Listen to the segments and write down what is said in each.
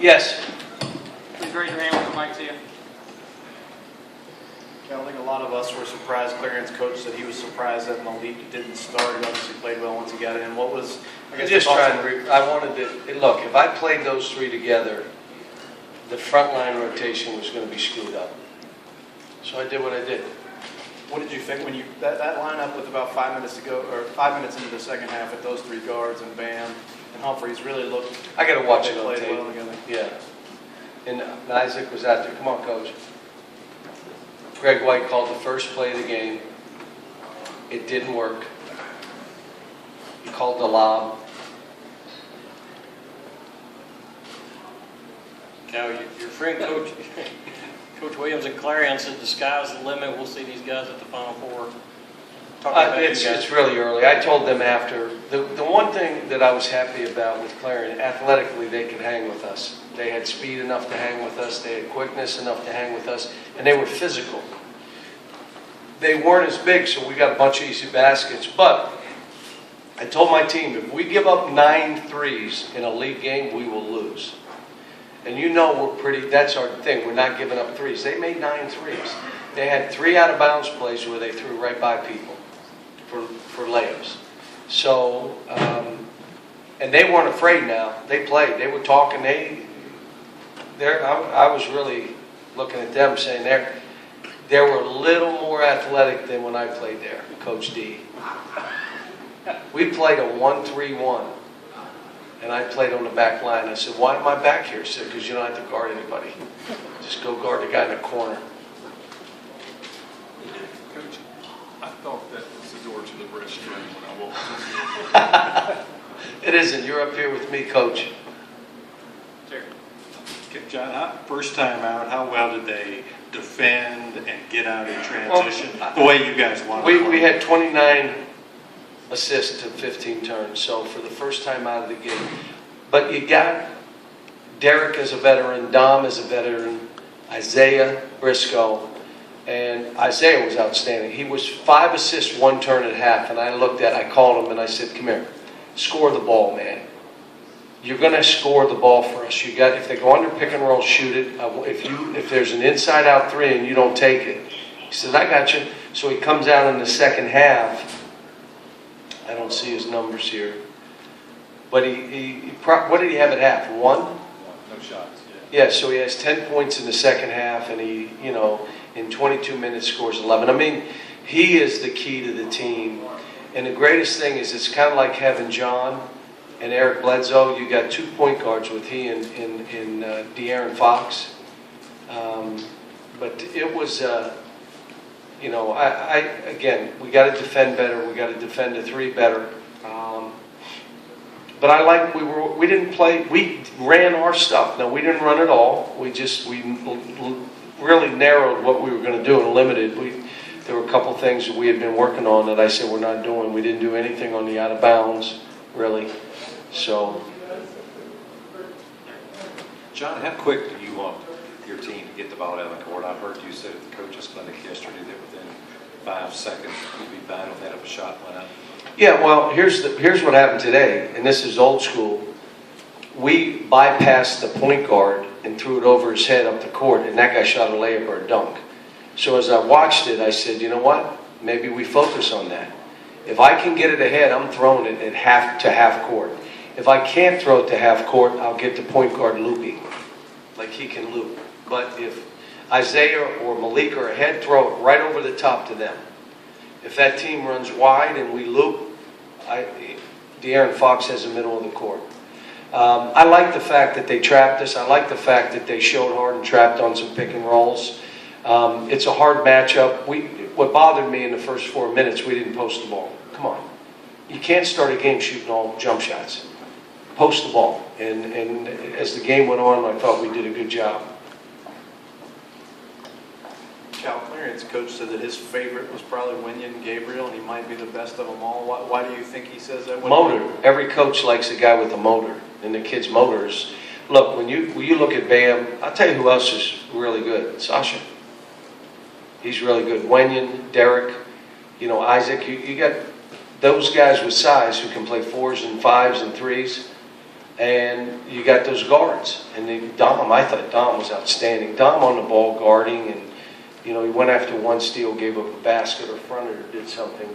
Yes. Please raise your hand when the mic to you. I think a lot of us were surprised. Clarion's coach said he was surprised that Malik didn't start. He obviously played well once he got in. What was, I guess, Just trying to, I wanted to, look, if I played those three together, the front line rotation was going to be screwed up. So I did what I did. What did you think when you, that lineup with about 5 minutes to go, or 5 minutes into the second half with those three guards and Bam and Humphreys really looked, I got to watch they it on played tape. well together. Yeah. And Isaac was out there. Come on, coach. Greg White called the first play of the game. It didn't work. He called the lob. Now, your friend Coach Williams and Clarion said the sky's the limit. We'll see these guys at the Final Four. It's really early. I told them after. The one thing that I was happy about with Clarion, athletically, they could hang with us. They had speed enough to hang with us. They had quickness enough to hang with us. And they were physical. They weren't as big, so we got a bunch of easy baskets. But I told my team, if we give up 9 threes in a league game, we will lose. And you know that's our thing. We're not giving up threes. They made 9 threes. They had 3 out-of-bounds plays where they threw right by people for layups. So, and they weren't afraid now. They played. They were talking. I was really looking at them saying they were a little more athletic than when I played there, Coach D. We played a 1-3-1, and I played on the back line. I said, why am I back here? He said, because you don't have to guard anybody. Just go guard the guy in the corner. Coach, I thought that was the door to the restroom when I walked in. It isn't. You're up here with me, Coach. Okay, John, first time out, how well did they defend and get out in transition the way you guys wanted to play? We had 29 assists to 15 turns, so for the first time out of the game. But you got Derek as a veteran, Dom as a veteran, Isaiah Briscoe, and Isaiah was outstanding. He was 5 assists, 1 turn at half, and I called him and I said, come here, score the ball, man. You're going to score the ball for us. If they go under pick and roll, shoot it. If there's an inside out 3 and you don't take it, he said, I got you. So he comes out in the second half. I don't see his numbers here, but what did he have at half? 1? No shots. Yeah. So he has 10 points in the second half, and he, in 22 minutes scores 11. I mean, he is the key to the team. And the greatest thing is it's kind of like having John and Eric Bledsoe. You got 2 point guards with he and De'Aaron Fox. But it was, again, we got to defend better. We got to defend the 3 better. But I like we didn't play. We ran our stuff. Now we didn't run it all. We really narrowed what we were going to do and limited. There were a couple things that we had been working on that I said we're not doing. We didn't do anything on the out of bounds, really. So, John, how quick do you want your team to get the ball out of the court? I heard you say at the coaches' clinic yesterday that within 5 seconds you'd be fine with that if a shot went up. yeah, well, here's what happened today, and this is old school. We bypassed the point guard and threw it over his head up the court, and that guy shot a layup or a dunk. So as I watched it, I said, you know what? Maybe we focus on that. If I can get it ahead, I'm throwing it at half court. If I can't throw it to half court, I'll get the point guard looping, like he can loop. But if Isaiah or Malik are ahead, throw it right over the top to them. If that team runs wide and we loop, De'Aaron Fox has the middle of the court. I like the fact that they trapped us. I like the fact that they showed hard and trapped on some pick and rolls. It's a hard matchup. What bothered me in the first 4 minutes, we didn't post the ball. Come on. You can't start a game shooting all jump shots. Post the ball. And as the game went on, I thought we did a good job. Cal Clarion's coach said that his favorite was probably Wenyen Gabriel, and he might be the best of them all. Why do you think he says that? Motor. Every coach likes a guy with a motor, and the kid's motors. Look, when you look at Bam, I'll tell you who else is really good. Sasha. He's really good. Wenyen, Derek, Isaac. You got those guys with size who can play 4s and 5s and 3s. And you got those guards. And then Dom, I thought Dom was outstanding. Dom on the ball guarding, and he went after one steal, gave up a basket or fronted or did something.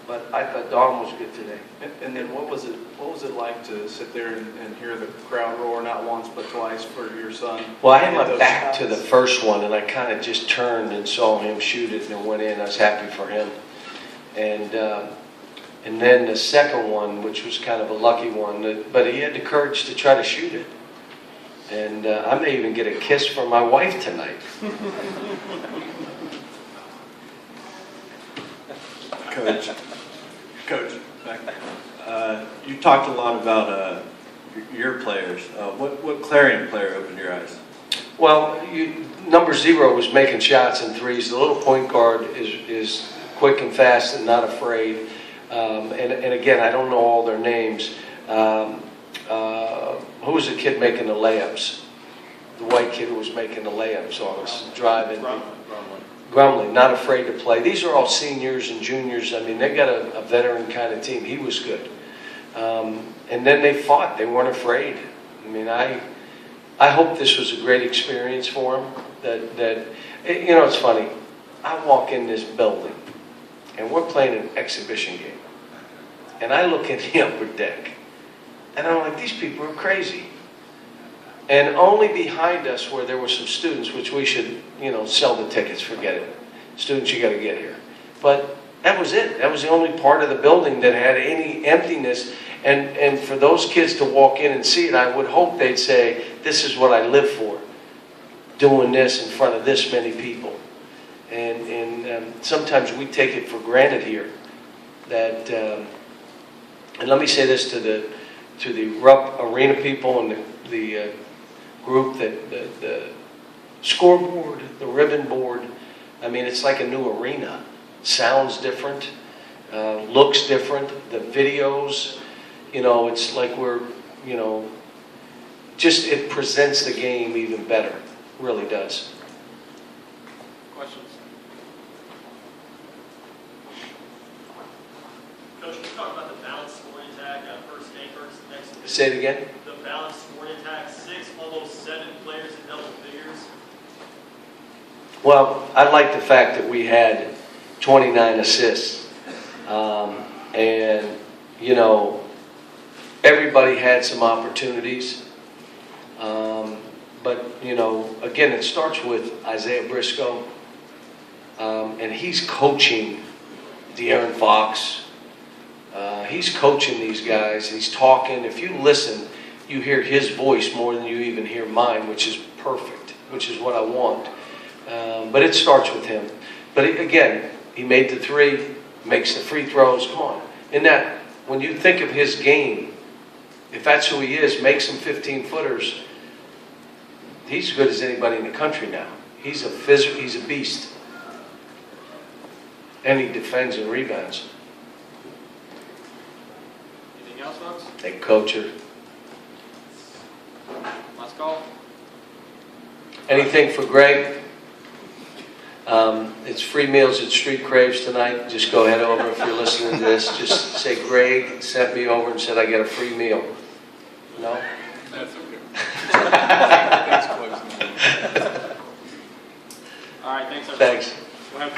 But I thought Dom was good today. And then what was it like to sit there and hear the crowd roar not once but twice for your son? Well, I had my Those back to shots? the first one, and I kind of just turned and saw him shoot it and it went in. I was happy for him. And then the second one, which was kind of a lucky one, but he had the courage to try to shoot it. And I may even get a kiss from my wife tonight. Coach, you talked a lot about your players. What Clarion player opened your eyes? Well, number 0 was making shots and threes. The little point guard is quick and fast and not afraid. And again, I don't know all their names. Who was the kid making the layups? The white kid who was making the layups on us, driving. Grumley, not afraid to play. These are all seniors and juniors. I mean, they got a veteran kind of team. He was good. And then they fought. They weren't afraid. I mean, I hope this was a great experience for them. That it's funny. I walk in this building, and we're playing an exhibition game. And I look at the upper deck, and I'm like, these people are crazy. And only behind us where there were some students, which we should, sell the tickets, forget it. Students, you got to get here. But that was it. That was the only part of the building that had any emptiness. And for those kids to walk in and see it, I would hope they'd say, this is what I live for, doing this in front of this many people. And sometimes we take it for granted here. That, and let me say this to the Rupp Arena people and the group, the scoreboard, the ribbon board. I mean, it's like a new arena. Sounds different, looks different. The videos, it's like we're, just it presents the game even better. Really does. Questions? Coach, can you talk about the balanced scoring attack at first anchors next? Say it again. The balanced scoring attack, 6, almost 7 players in double figures. Well, I like the fact that we had 29 assists. And, everybody had some opportunities. But, again, it starts with Isaiah Briscoe. And he's coaching De'Aaron Fox. He's coaching these guys. He's talking. If you listen, you hear his voice more than you even hear mine, which is perfect, which is what I want. But it starts with him. But again, he made the 3, makes the free throws. Come on. In that, when you think of his game, if that's who he is, makes some 15-footers, he's as good as anybody in the country now. He's a beast. And he defends and rebounds. Anything else, folks? They coach her. Last call. Anything for Greg? It's free meals at Street Craves tonight. Just go head over if you're listening to this. Just say Greg sent me over and said I get a free meal. No? That's okay. All right, thanks, everybody. Thanks. We'll have